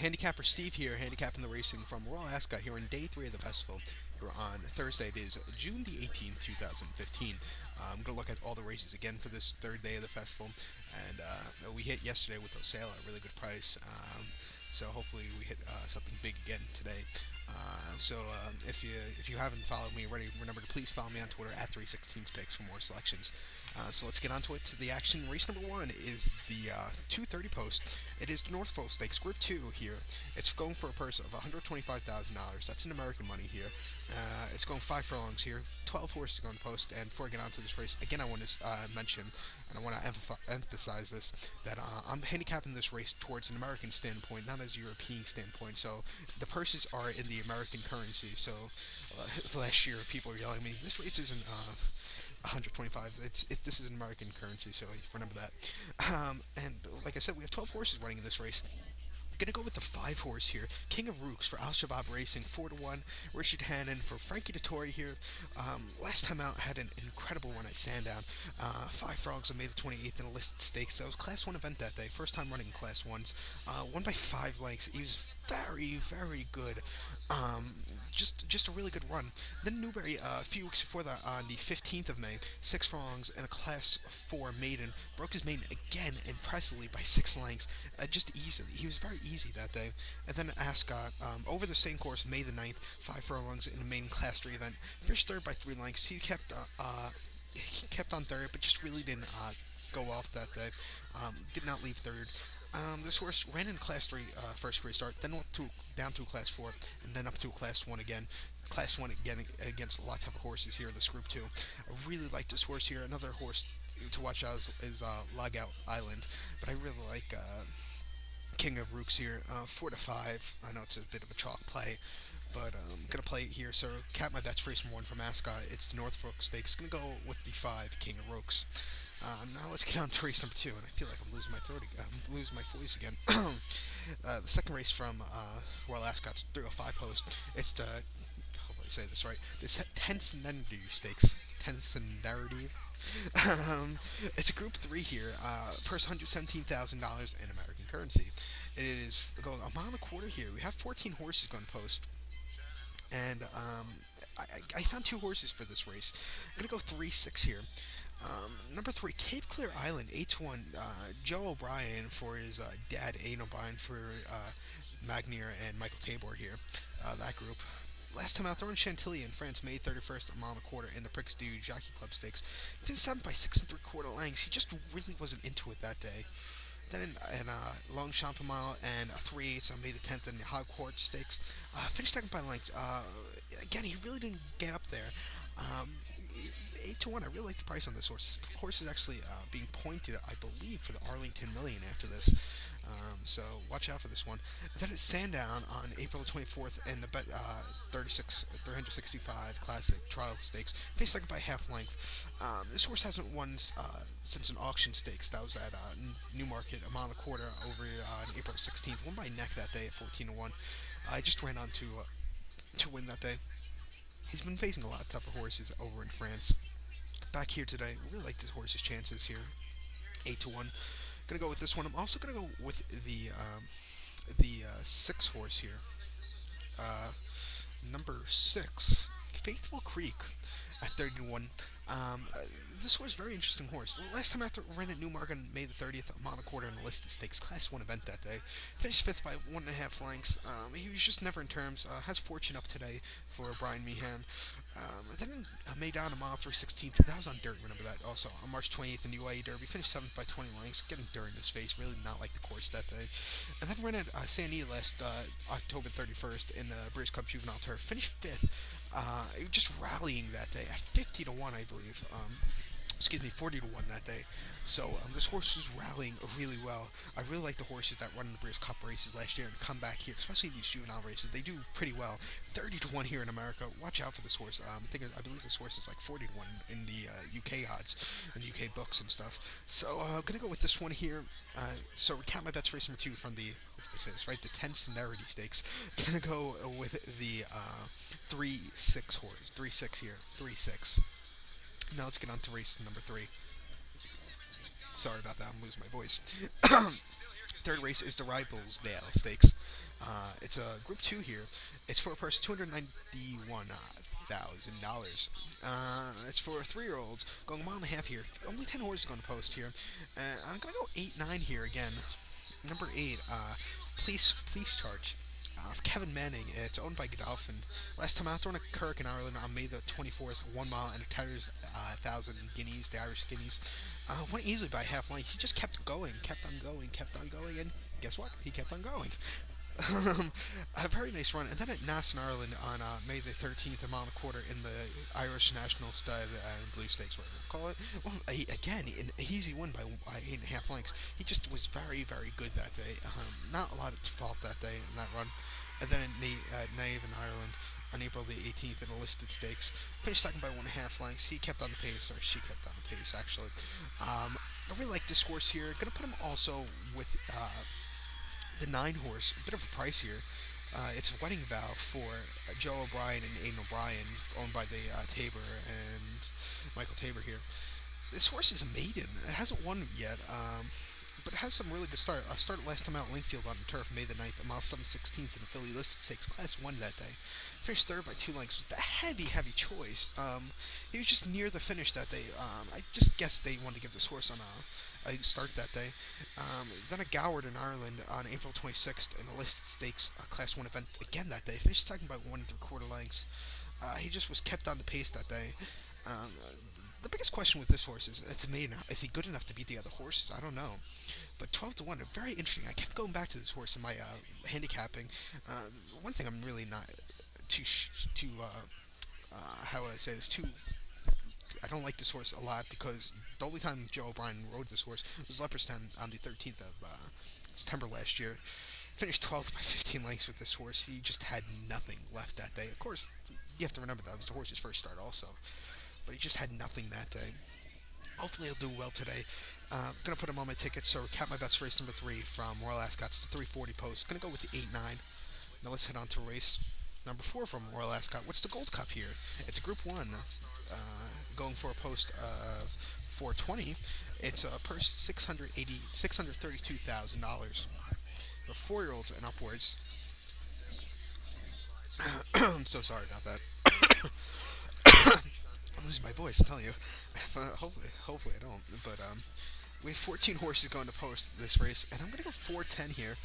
Handicapper Steve here, handicapping the racing from Royal Ascot here on day three of the festival. Here on Thursday, it is June the 18th, 2015. I'm going to look at all the races again for this third day of the festival. And we hit yesterday with Osala, a really good price. So hopefully we hit something big again today. If you haven't followed me already, remember to please follow me on Twitter at 316picks for more selections. So let's get on to it. To the action. Race number one is the 230 post. It is the North Pole Stakes, Group 2 here. It's going for a purse of $125,000. That's in American money here. It's going 5 furlongs here. 12 horses going to post. And before I get on to this race, again, I want to mention, and I want to emphasize this, that I'm handicapping this race towards an American standpoint, not as a European standpoint. So the purses are in the American currency. So last year, people were yelling at me, this race isn't 125. This is an American currency, so remember that. And like I said, we have 12 horses running in this race. I'm gonna go with the 5 horse here, King of Rooks for Al Shabab Racing, 4-1. Richard Hannon for Frankie Dettori here. Last time out had an incredible run at Sandown. 5 frogs on May the 28th in a listed stakes. That was Class 1 event that day, first time running Class 1s. Won by 5 lengths. He was very, very good. Just a really good run. Then Newberry, a few weeks before that, on the 15th of May, 6 furlongs and a Class 4 maiden. Broke his maiden again impressively by 6 lengths, just easily. He was very easy that day. And then Ascot, over the same course, May the 9th, 5 furlongs in a maiden Class 3 event. Finished third by 3 lengths. He kept on third, but just really didn't go off that day. Did not leave third. This horse ran in Class 3 first race start, then down to Class 4, and then up to Class 1 again. Class 1 again against a lot tougher horses here in this Group 2. I really like this horse here. Another horse to watch out is Logout Island, but I really like King of Rooks here. 4-5. I know it's a bit of a chalk play, but I'm going to play it here. So, cap my bets for race 1 from Ascot. It's the Norfolk Stakes. Going to go with the 5, King of Rooks. Now let's get on to race number 2, and I feel like I'm losing my throat. I'm losing my voice again. The second race from Royal Ascot's 305 post. It's the, hopefully I say this right, the Tencendarity Stakes. Tencendarity. It's a Group 3 here. Purse $117,000 in American currency. It is going a mile and a quarter here. We have 14 horses going to post. And I found 2 horses for this race. I'm going to go 3-6 here. Number 3, Cape Clear Island, 8-1. Joe O'Brien for his dad, Aiden O'Brien for Magnier and Michael Tabor here. That group. Last time out, throwing Chantilly in France, May 31st, a mile and a quarter in the Prix du Jockey Club Stakes. Finished 7 by 6 3/4 lengths. He just really wasn't into it that day. Then in Longchamp a mile and a 3/8 on May the 10th in the Hogwarts Stakes. Finished second by length. Again, he really didn't get up there. 8-1. I really like the price on this horse. This horse is actually being pointed, I believe, for the Arlington Million after this. So watch out for this one. And then at Sandown on April 24th in the 365 Classic Trial Stakes. Finished second by half length. This horse hasn't won since an auction stakes. That was at Newmarket, a mile and a quarter over on April 16th. Won by neck that day at 14-1. I just ran on to win that day. He's been facing a lot of tougher horses over in France. Back here today, I really like this horse's chances here. 8-1. Gonna go with this one. I'm also gonna go with the 6 horse here. Number 6, Faithful Creek at 31. This horse is a very interesting horse. Last time after ran at Newmarket on May the 30th, a mile and a quarter in a listed stakes Class 1 event that day. Finished 5th by 1.5 lengths. He was just never in terms. Has fortune up today for Brian Meehan. Then May down a mile 3/16. That was on dirt, remember that. Also, on March 28th in the UAE Derby. Finished 7th by 20 lengths. Getting dirt in his face. Really not like the course that day. And then ran at Sandy last October 31st in the British Cup Juvenile Turf. Finished 5th. Just rallying that day at 50-1, I believe. 40-1 that day. So this horse is rallying really well. I really like the horses that run in the British Cup races last year and come back here, especially these juvenile races. They do pretty well. 30-1 here in America. Watch out for this horse. I believe this horse is like 40-1 in the UK odds, in UK books and stuff. So I'm gonna go with this one here. So recount my bets for race number 2 from the, if I say this right, the Tencendarity Stakes. Gonna go with the 3-6 horse. 3-6 here. 3-6. Now let's get on to race number 3. Sorry about that, I'm losing my voice. Third race is the Ribblesdale Stakes. It's a Group 2 here. It's for a purse $291,000. It's for 3-year-olds going a mile and a half here. Only 10 horses going to post here. I'm going to go 8-9 here again. Number 8, Police Charge. Kevin Manning. It's owned by Godolphin. Last time out, during a Kirk in Ireland on May the 24th, 1 mile and a tatter's 1,000 guineas, the Irish guineas. Went easily by half length. He just kept going, kept on going, kept on going, and guess what? He kept on going. A very nice run. And then at Nass in Ireland on May the 13th, a mile and a quarter in the Irish National Stud Blue Stakes, whatever you call it. Well, again, an easy win by 8.5 lengths. He just was very, very good that day. Not a lot at fault that day in that run. And then at Nave in Ireland on April the 18th in a listed stakes, finished second by 1.5 lengths. He kept on the pace, or she kept on the pace, actually. I really like this horse here. Gonna put him also with the 9 horse, a bit of a price here. It's a wedding vow for Joe O'Brien and Aidan O'Brien, owned by the Tabor and Michael Tabor here. This horse is a maiden. It hasn't won yet, but it has some really good start. I started last time out at Linkfield on turf, May the 9th, a mile 7/16 in the Philly listed stakes, class 1 that day. Finished third by 2 lengths. It was a heavy, heavy choice. He was just near the finish that day. I just guessed they wanted to give this horse on a start that day. Then at Goward in Ireland on April 26th in the listed stakes class 1 event again that day. Finished second by 1 3/4 lengths. He just was kept on the pace that day. Um, the biggest question with this horse is it's a maiden. Is he good enough to beat the other horses? I don't know. But 12-1, very interesting. I kept going back to this horse in my handicapping. One thing I'm really not too how would I say this, too I don't like this horse a lot because the only time Joe O'Brien rode this horse was Leopardstown on the 13th of September last year. Finished 12th by 15 lengths with this horse. He just had nothing left that day. Of course, you have to remember that was the horse's first start also. But he just had nothing that day. Hopefully he'll do well today. I'm going to put him on my ticket, so cap my bets race number 3 from Royal Ascot's the 340 post. Going to go with the 8-9. Now let's head on to race number 4 from Royal Ascot. What's the Gold Cup here? It's a Group 1, going for a post of 420. It's a purse $632,000 for 4-year-olds and upwards. I'm so sorry about that. I'm losing my voice, I'm telling you. Hopefully I don't. But we have 14 horses going to post this race, and I'm going to go 410 here.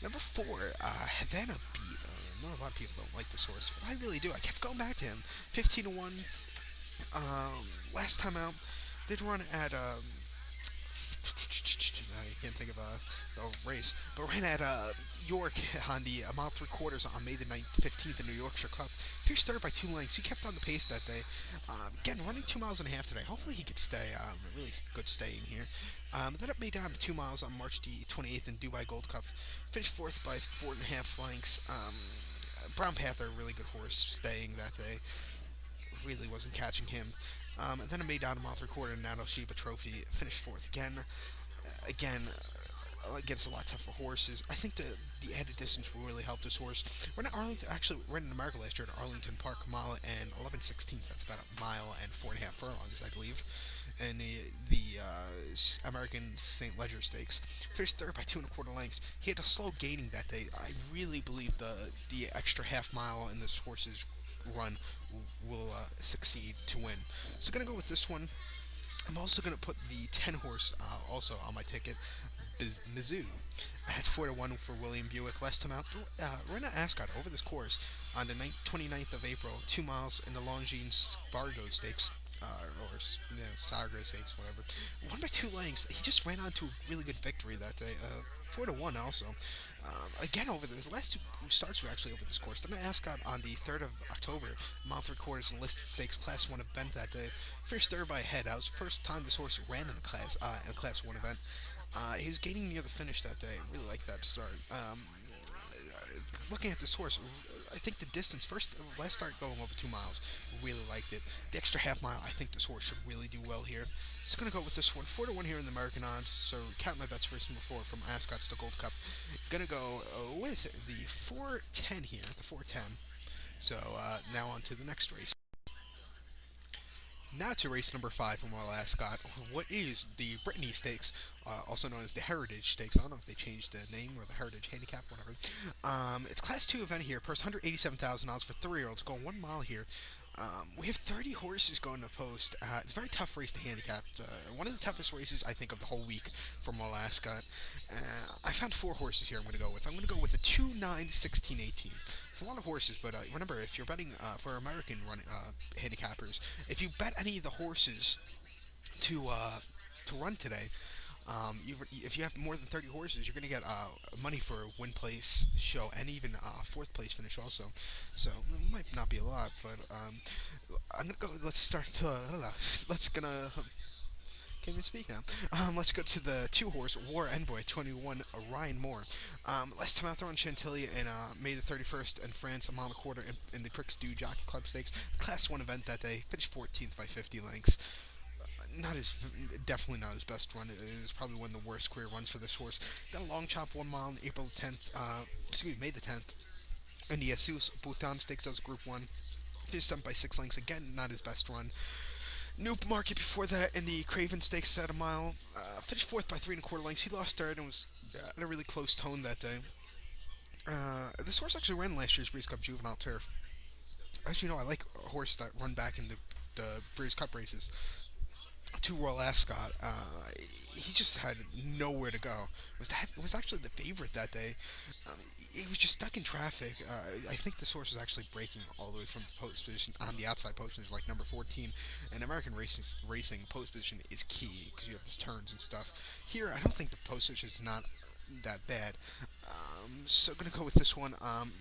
Number 4, Havana Beat. I know a lot of people don't like this horse, but I really do. I kept going back to him. 15-1. Last time out, did run at I can't think of the race, but ran at York on the mile 3/4 on May the 15th in the New Yorkshire Cup. Finished third by 2 lengths. He kept on the pace that day. Again, running 2 miles and a half today. Hopefully he could stay. A really good staying here. Then it made down to 2 miles on March the 28th in Dubai Gold Cup. Finished fourth by 4.5 lengths. Brown Panther, really good horse, staying that day. Really wasn't catching him. Then it made down a mile 3/4 in Nato Sheba Trophy. Finished fourth again. Again, against a lot tougher horses. I think the added distance will really help this horse. We're in Arlington, actually, ran in America last year at Arlington Park, mile and 11/16. That's about a mile and 4.5 furlongs, I believe. And the American St. Ledger Stakes. Finished third by 2 1/4 lengths. He had a slow gaining that day. I really believe the extra half mile in this horse's run will succeed to win. So gonna go with this one. I'm also gonna put the 10 horse also on my ticket. Mizzou. I had 4-1 for William Buick last time out. Ran at Ascot over this course on the 29th of April, 2 miles in the Longines Spargo Stakes. Or Sargo Stakes, whatever. 1 by 2 lengths. He just ran on to a really good victory that day. 4-1 also. Again, over the last 2 starts were actually over this course. Then I Ascot on the 3rd of October, mile 3/4 and listed stakes class 1 event that day. Finished third by a head. That was the first time this horse ran in a class 1 event. He was gaining near the finish that day. Really like that start. Looking at this horse, I think the distance last start going over 2 miles, really liked it. The extra half mile, I think this horse should really do well here. So gonna go with this one, 4-1 here in the American odds. So count my bets first number 4 from Ascot's the Gold Cup. Gonna go with the 410 here, the 410. So now on to the next race. Now to race number 5 from our last Ascot. What is the Brittany Stakes, also known as the Heritage Stakes? I don't know if they changed the name or the Heritage Handicap, whatever. It's Class 2 event here. Purse $187,000 for 3-year-olds. Going 1 mile here. We have 30 horses going to post. It's a very tough race to handicap. One of the toughest races, I think, of the whole week from Alaska. I found 4 horses here I'm going to go with. I'm going to go with a 2, 9, 16, 18. It's a lot of horses, but remember, if you're betting for American handicappers, if you bet any of the horses to run today, if you have more than 30 horses, you're going to get money for win place show and even fourth place finish also. So it might not be a lot, but I'm gonna go. Let's start. Let's gonna can't even speak now. Let's go to the 2 horse War Envoy 21 Ryan Moore. Last time out there on Chantilly in May the 31st in France, a mile and a quarter in the Prix du Jockey Club Stakes, Class 1 event that day. Finished 14th by 50 lengths. Not his, definitely not his best run. It is probably one of the worst career runs for this horse. Then a long chop 1 mile on April 10th. May the 10th. And the Jesus Bhutan Stakes, that was Group 1. Finished 7th by 6 lengths. Again, not his best run. New Market before that in the Craven Stakes at a mile. Finished 4th by 3 1/4 lengths. He lost third and was at a really close tone that day. This horse actually ran last year's Breeze Cup Juvenile Turf. As you know, I like a horse that run back in the Breeze Cup races. To Royal Ascot, he just had nowhere to go. Was actually the favorite that day. He was just stuck in traffic. I think this horse was actually breaking all the way from the post position on the outside post position, like number 14. And American racing post position is key because you have these turns and stuff. Here, I don't think the post position is not that bad. So gonna go with this one.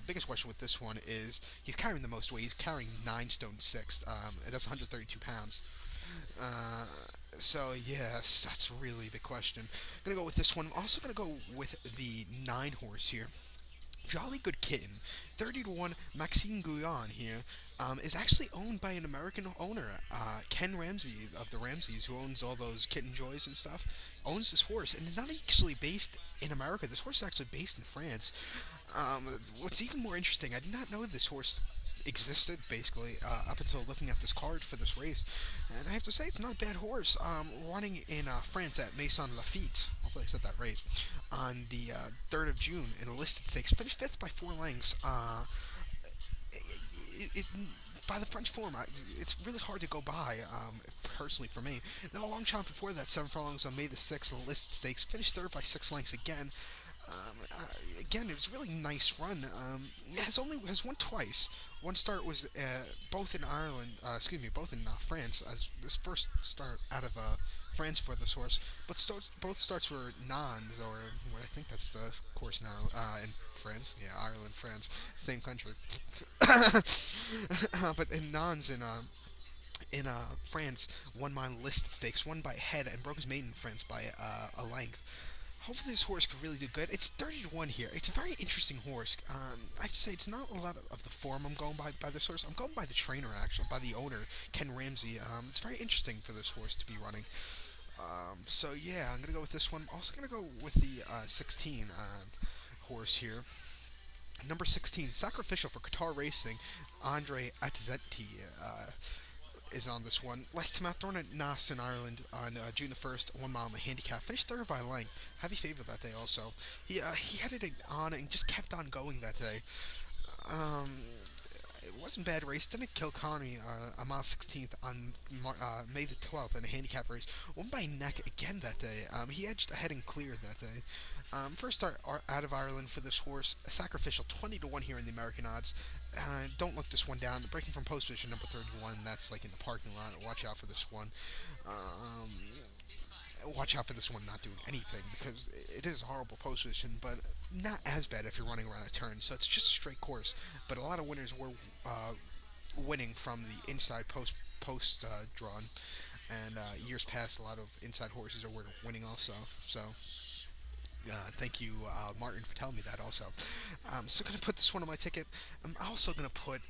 Biggest question with this one is he's carrying the most weight. He's carrying 9 stone 6. And that's 132 pounds. Uh, so yes, that's really the question. I'm gonna go with this one. I'm also gonna go with the 9 horse here. Jolly Good Kitten, 30 to 1. Maxime Guyon here is actually owned by an American owner, Ken Ramsey of the Ramseys, who owns all those Kitten Joys and stuff. Owns this horse, and it's not actually based in America. This horse is actually based in France. What's even more interesting, I did not know this horse existed basically up until looking at this card for this race, and I have to say it's not a bad horse. Running in France at Maison Lafitte, hopefully I said that right, on the 3rd of June in a listed stakes, finished 5th by 4 lengths. It by the French form, it's really hard to go by, personally for me. Then a long shot before that, 7 furlongs on May the 6th, the listed stakes, finished 3rd by 6 lengths again. Again, it was a really nice run. Has won twice. One start was both in Ireland, both in France. As this first start out of France for this horse, but both starts were nons, or what I think that's the course now in France. Yeah, Ireland, France, same country. But in nons in France, 1 mile listed stakes, won by head and broke his maiden in France by a length. Hopefully this horse could really do good. It's 30 to 1 here. It's a very interesting horse. I have to say it's not a lot of the form I'm going by this horse. I'm going by the trainer, actually, by the owner, Ken Ramsey. It's very interesting for this horse to be running. So yeah, I'm gonna go with this one. I'm also gonna go with the 16 horse here. Number 16, Sacrificial for Qatar Racing, Andre Atizeti. Is on this one. Last time out, thrown at Naas in Ireland on June the 1st, 1 mile in the handicap. Finished 3rd by length. Heavy favorite that day also. He had it on and just kept on going that day. Um, it wasn't a bad race. Didn't kill Connie on mile 16th on May the 12th in a handicap race. Won by neck again that day. He edged ahead and cleared that day. First start out of Ireland for this horse. Sacrificial 20 to 1 here in the American odds. Don't look this one down. Breaking from post position number 31. That's like in the parking lot. Watch out for this one. Watch out for this one not doing anything because it is a horrible post position, but not as bad if you're running around a turn. So it's just a straight course. But a lot of winners were winning from the inside post drawn, and years past, a lot of inside horses are winning also. So thank you, Martin, for telling me that also. I'm still going to put this one on my ticket. I'm also going to put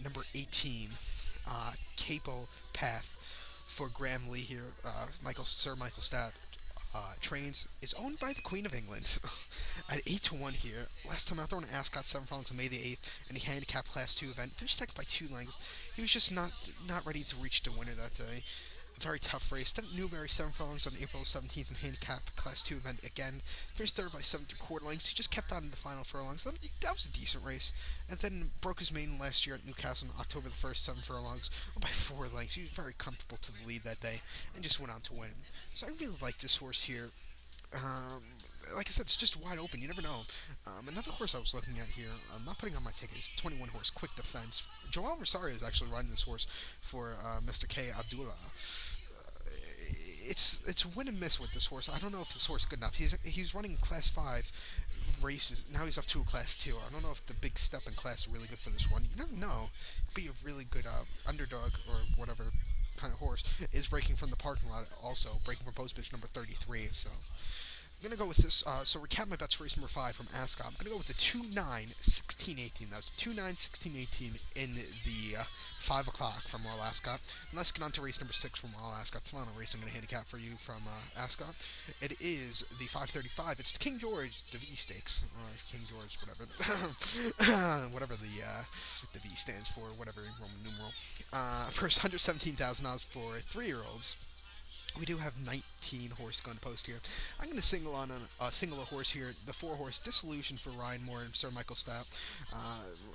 number 18, Capel Path, for Graham Lee here. Sir Michael Stat trains. Is owned by the Queen of England. At 8-1 here. Last time out there on Ascot, 7 furlongs on May the 8th, in the handicap Class 2 event. Finished second by 2 lengths. He was just not ready to reach the winner that day. Very tough race. Then at Newbury, 7 furlongs on April 17th in handicap Class 2 event again. Finished third by 7 3/4 lengths. He just kept on in the final furlongs. That was a decent race. And then broke his maiden last year at Newcastle on October the 1st, 7 furlongs, by 4 lengths. He was very comfortable to the lead that day and just went on to win. So I really like this horse here. Um, like I said, it's just wide open. You never know. Another horse I was looking at here, I'm not putting on my ticket, is 21 horse, Quick Defense. Joel Rosario is actually riding this horse for Mr. K. Abdullah. It's win and miss with this horse. I don't know if this horse is good enough. He's running Class 5 races. Now he's up to a Class 2. I don't know if the big step in class is really good for this one. You never know. Be a really good underdog or whatever kind of horse is breaking from the parking lot, also breaking from post pitch number 33. So I'm going to go with this. So recap my bets for race number 5 from Ascot. I'm going to go with the 2-9-16-18. That's 2-9-16-18 in the 5 o'clock from Royal Ascot. And let's get on to race number 6 from Royal Ascot. It's the final race I'm going to handicap for you from Ascot. It is the 5:35. It's the King George, the V Stakes. Or King George, whatever. Whatever the V stands for, whatever Roman numeral. First $117,000 for 3-year-olds. We do have 19 horse going to post here. I'm going to single a horse here, the 4-horse Disillusion for Ryan Moore and Sir Michael Stapp,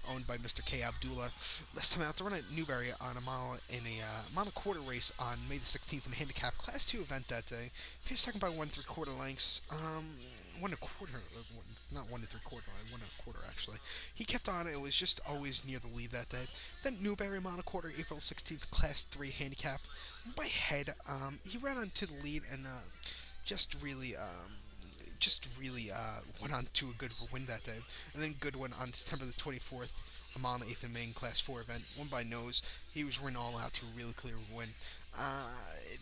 owned by Mr. K. Abdullah. Last time out to run at Newbury on a mile in a mile and a quarter race on May the 16th in a handicap Class 2 event that day. Finished second by 1 3/4 lengths. 1 1/4, not 1 3/4, 1 1/4 actually. He kept on. It was just always near the lead that day. Then Newbury mile and a quarter, April 16th, Class 3 handicap. By head, he ran onto the lead and just really went on to a good win that day. And then good one on September the 24th, a mile and 8th in Main Class 4 event. Won by nose. He was running all out to a really clear win.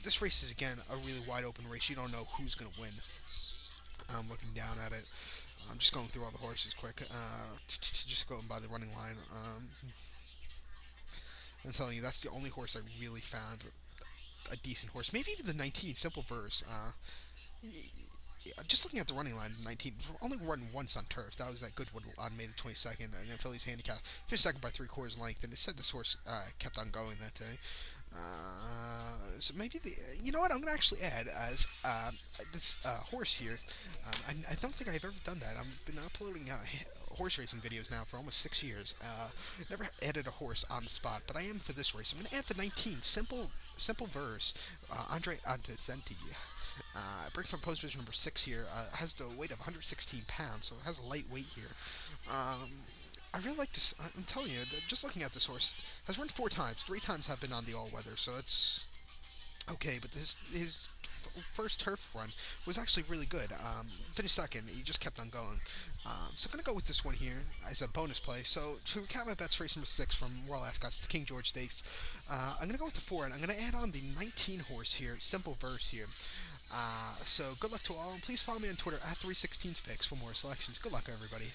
This race is again a really wide open race. You don't know who's going to win. I'm looking down at it. I'm just going through all the horses quick. Just going by the running line. I'm telling you, that's the only horse I really found a decent horse. Maybe even the 19, Simple Verse. Just looking at the running line, 19, only run once on turf. That was that good one on May the 22nd, and then Philly's handicap. Finished second by 3/4 length, and it said this horse kept on going that day. So maybe you know what? I'm gonna actually add as this horse here. I don't think I've ever done that. I've been uploading horse racing videos now for almost 6 years. Never added a horse on the spot, but I am for this race. I'm gonna add the 19, Simple Verse, Andre Antezenti. Break from post position number 6 here. Has the weight of 116 pounds, so it has a light weight here. I really like this. I'm telling you, just looking at this horse, has run 4 times. 3 times have been on the all-weather, so it's okay. But his first turf run was actually really good. Finished second. He just kept on going. So I'm going to go with this one here as a bonus play. So to recap my bets, race number 6 from Royal Ascot, the King George Stakes. I'm going to go with the 4, and I'm going to add on the 19 horse here, Simple Verse here. So good luck to all, and please follow me on Twitter at 316spicks for more selections. Good luck, everybody.